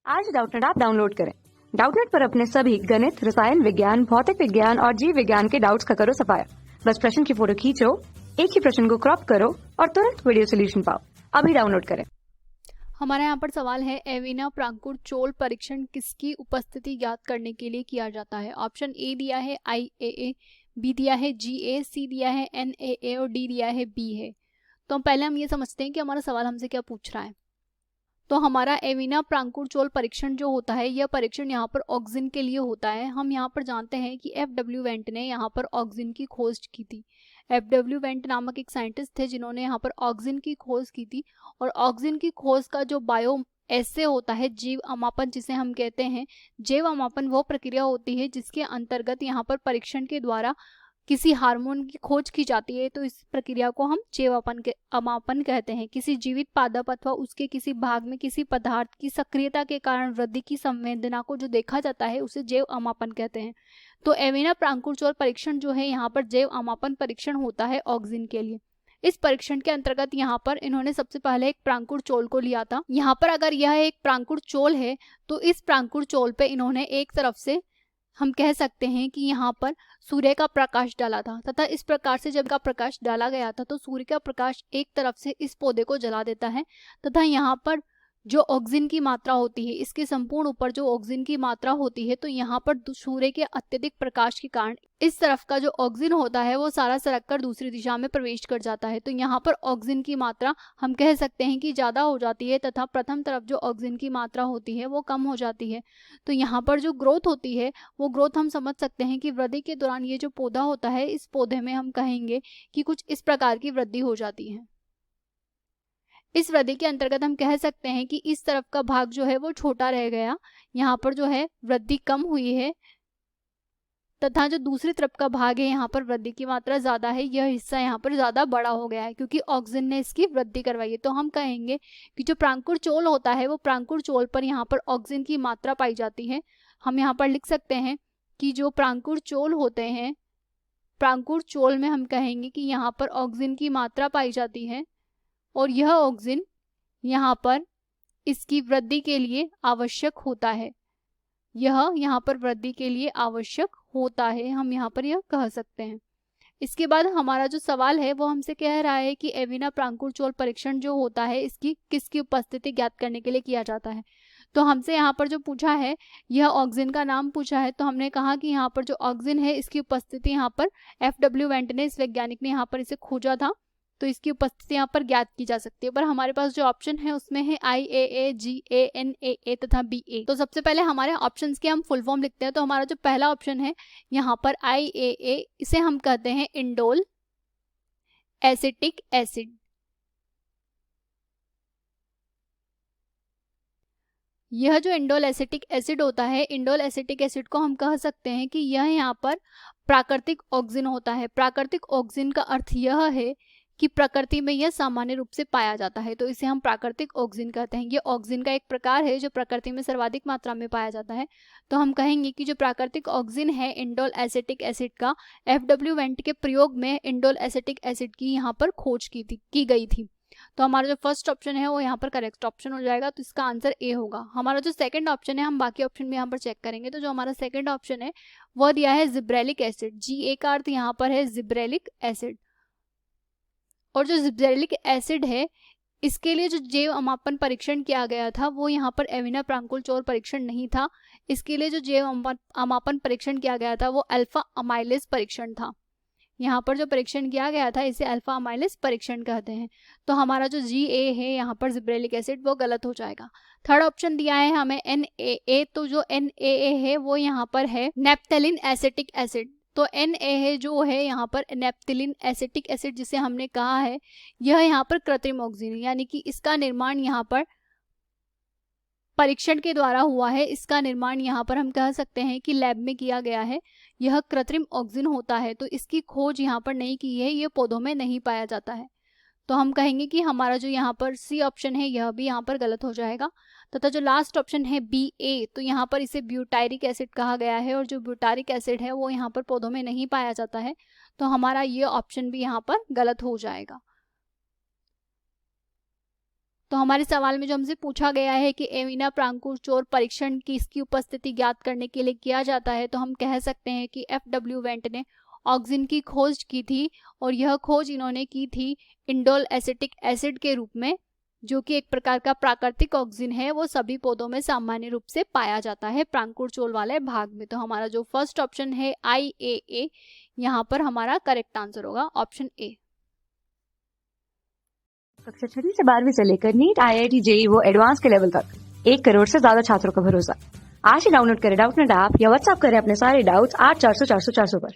आज Doubtnut app download करें। Doubtnut पर अपने सभी गणित, रसायन विज्ञान, भौतिक विज्ञान और जीव विज्ञान के डाउट्स का करो सफाया। बस प्रश्न की फोटो खींचो, एक ही प्रश्न को क्रॉप करो और तुरंत वीडियो सोल्यूशन पाओ। अभी डाउनलोड करें। हमारा यहाँ पर सवाल है, एविना प्रांकुर चोल परीक्षण किसकी उपस्थिति ज्ञात करने के लिए किया जाता है। ऑप्शन ए दिया है IAA, बी दिया है GA, सी दिया है NAA और डी दिया है B है। तो पहले हम ये समझते हैं कि हमारा सवाल हमसे क्या पूछ रहा है। तो हमारा एविना प्रांकुर चोल परीक्षण जो होता है, यह परीक्षण यहाँ पर ऑक्सिन के लिए होता है। हम यहाँ पर जानते हैं कि FW वेंट ने यहाँ पर ऑक्सिन की खोज की थी। FW वेंट नामक एक साइंटिस्ट थे जिन्होंने यहाँ पर ऑक्सिन की खोज की थी। और ऑक्सिन की खोज का जो बायो ऐसे होता है, जीव अमापन जिसे हम कहते हैं, जैव अमापन वो प्रक्रिया होती है जिसके अंतर्गत यहाँ पर परीक्षण के द्वारा किसी हार्मोन की खोज की जाती है। तो इस प्रक्रिया को हम जैव अमापन कहते हैं। किसी जीवित पादप अथवा उसके किसी भाग में किसी पदार्थ की सक्रियता के कारण वृद्धि की संवेदना को जो देखा जाता है उसे जैव अमापन कहते हैं। तो एविना प्रांकुर चोल परीक्षण जो है, यहाँ पर जैव अमापन परीक्षण होता है ऑक्सिन के लिए। इस परीक्षण के अंतर्गत यहाँ पर इन्होंने सबसे पहले एक प्रांकुर चोल को लिया था। यहाँ पर अगर यह एक प्रांकुर चोल है तो इस प्रांकुर चोल पे इन्होंने एक तरफ से हम कह सकते हैं कि यहाँ पर सूर्य का प्रकाश डाला था, तथा इस प्रकार से जब का प्रकाश डाला गया था तो सूर्य का प्रकाश एक तरफ से इस पौधे को जला देता है, तथा यहाँ पर जो ऑक्सिन की मात्रा होती है, इसके संपूर्ण ऊपर जो ऑक्सिन की मात्रा होती है, तो यहाँ पर सूर्य के अत्यधिक प्रकाश के कारण इस तरफ का जो ऑक्सिन होता है वो सारा सरक कर दूसरी दिशा में प्रवेश कर जाता है। तो यहाँ पर ऑक्सिन की मात्रा हम कह सकते हैं कि ज़्यादा हो जाती है, तथा प्रथम तरफ जो ऑक्सिन की मात्रा होती है वो कम हो जाती है। तो यहाँ पर जो ग्रोथ होती है वो ग्रोथ हम समझ सकते हैं कि वृद्धि के दौरान ये जो पौधा होता है, इस पौधे में हम कहेंगे कि कुछ इस प्रकार की वृद्धि हो जाती है। इस वृद्धि के अंतर्गत हम कह सकते हैं कि इस तरफ का भाग जो है वो छोटा रह गया, यहाँ पर जो है वृद्धि कम हुई है, तथा जो दूसरी तरफ का भाग है यहाँ पर वृद्धि की मात्रा ज्यादा है, यह हिस्सा यहाँ पर ज्यादा बड़ा हो गया है क्योंकि ऑक्सिन ने इसकी वृद्धि करवाई है। तो हम कहेंगे कि जो प्रांकुर चोल होता है वो प्रांकुर चोल पर यहाँ पर ऑक्सिन की मात्रा पाई जाती है। हम यहाँ पर लिख सकते हैं कि जो प्रांकुर चोल होते हैं, प्रांकुर चोल में हम कहेंगे कि यहाँ पर ऑक्सिन की मात्रा पाई जाती है और यह ऑक्सिन यहाँ पर इसकी वृद्धि के लिए आवश्यक होता है। यह यहाँ पर वृद्धि के लिए आवश्यक होता है, हम यहाँ पर यह कह सकते हैं। इसके बाद हमारा जो सवाल है वो हमसे कह रहा है कि एविना प्रांकुर चोल परीक्षण जो होता है इसकी किसकी उपस्थिति ज्ञात करने के लिए किया जाता है। तो हमसे यहाँ पर जो पूछा है, यह ऑक्सिन का नाम पूछा है, तो हमने कहा कि यहाँ पर जो ऑक्सिन है इसकी उपस्थिति यहाँ पर FW वेंट ने, इस वैज्ञानिक ने यहाँ पर इसे खोजा था, तो इसकी उपस्थिति यहाँ पर ज्ञात की जा सकती है। पर हमारे पास जो ऑप्शन है उसमें है IAA, GA, NAA तथा BA। तो सबसे पहले हमारे ऑप्शंस की हम फुल फॉर्म लिखते हैं। तो हमारा जो पहला ऑप्शन है यहाँ पर IAA, इसे हम कहते हैं इंडोल एसिटिक एसिड। यह जो इंडोल एसिटिक एसिड होता है, इंडोल एसिटिक एसिड को हम कह सकते हैं कि यह यहाँ पर प्राकृतिक ऑक्सिन होता है। प्राकृतिक ऑक्सिन का अर्थ यह है कि प्रकृति में यह सामान्य रूप से पाया जाता है, तो इसे हम प्राकृतिक ऑक्सिन कहते हैं। ये ऑक्सिन का एक प्रकार है जो प्रकृति में सर्वाधिक मात्रा में पाया जाता है। तो हम कहेंगे कि जो प्राकृतिक ऑक्सिन है इंडोल एसिटिक एसिड का, FW वेंट के प्रयोग में इंडोल एसिटिक एसिड की यहाँ पर खोज की गई थी। तो हमारा जो फर्स्ट ऑप्शन है वो यहाँ पर करेक्ट ऑप्शन हो जाएगा, तो इसका आंसर ए होगा। हमारा जो सेकंड ऑप्शन है, हम बाकी ऑप्शन भी यहाँ पर चेक करेंगे। तो जो हमारा सेकंड ऑप्शन है वह दिया है जिब्रेलिक एसिड। GA का अर्थ यहाँ पर है जिब्रेलिक एसिड, और जो जिब्रेलिक एसिड है इसके लिए जो जैव अमापन परीक्षण किया गया था वो यहाँ पर एविना प्रांकुर चोल परीक्षण नहीं था। इसके लिए जो जैव अमापन परीक्षण किया गया था वो अल्फा अमाइलेज परीक्षण था। यहाँ पर जो परीक्षण किया गया था इसे अल्फा अमाइलेज परीक्षण कहते हैं। तो हमारा जो GA है यहाँ पर जिब्रेलिक एसिड वो गलत हो जाएगा। थर्ड ऑप्शन दिया है हमें NAA, तो जो NAA है वो यहाँ पर है नेप्थेलिन एसिटिक एसिड। तो NA जो है यहाँ पर नेप्थेलिन एसिटिक एसिड जिसे हमने कहा है, यह यहाँ पर कृत्रिम ऑक्सिन, यानी कि इसका निर्माण यहाँ पर परीक्षण के द्वारा हुआ है। इसका निर्माण यहाँ पर हम कह सकते हैं कि लैब में किया गया है। यह कृत्रिम ऑक्सिन होता है, तो इसकी खोज यहाँ पर नहीं की है, ये पौधों में नहीं पाया जाता है। तो हम कहेंगे कि हमारा जो यहाँ पर सी ऑप्शन है यह भी यहाँ पर गलत हो जाएगा। तथा जो लास्ट ऑप्शन है BA, तो यहाँ पर इसे ब्यूटारिक एसिड कहा गया है, और जो ब्यूटारिक एसिड है वो यहाँ पर पौधों में नहीं पाया जाता है, तो हमारा ये ऑप्शन भी यहाँ पर गलत हो जाएगा। तो हमारे सवाल में जो हमसे पूछा गया है कि एविना प्रांकुर परीक्षण किसकी उपस्थिति ज्ञात करने के लिए किया जाता है, तो हम कह सकते हैं कि FW वेंट ने ऑक्सिन की खोज की थी और यह खोज इन्होंने की थी इंडोल एसिटिक एसिड के रूप में, जो कि एक प्रकार का प्राकृतिक ऑक्सिन है। वो सभी पौधों में सामान्य रूप से पाया जाता है प्रांकुर चोल वाले भाग में। तो हमारा जो फर्स्ट ऑप्शन है IAA, यहाँ पर हमारा करेक्ट आंसर होगा ऑप्शन ए। कक्षा 6वीं से 12वीं से लेकर नीट, IIT, JEE वो एडवांस के लेवल तक 1 करोड़ से ज्यादा छात्रों का भरोसा। आज ही डाउनलोड करें डाउटनेट ऐप या व्हाट्सएप करें अपने सारे डाउट्स 8400 400 400 पर।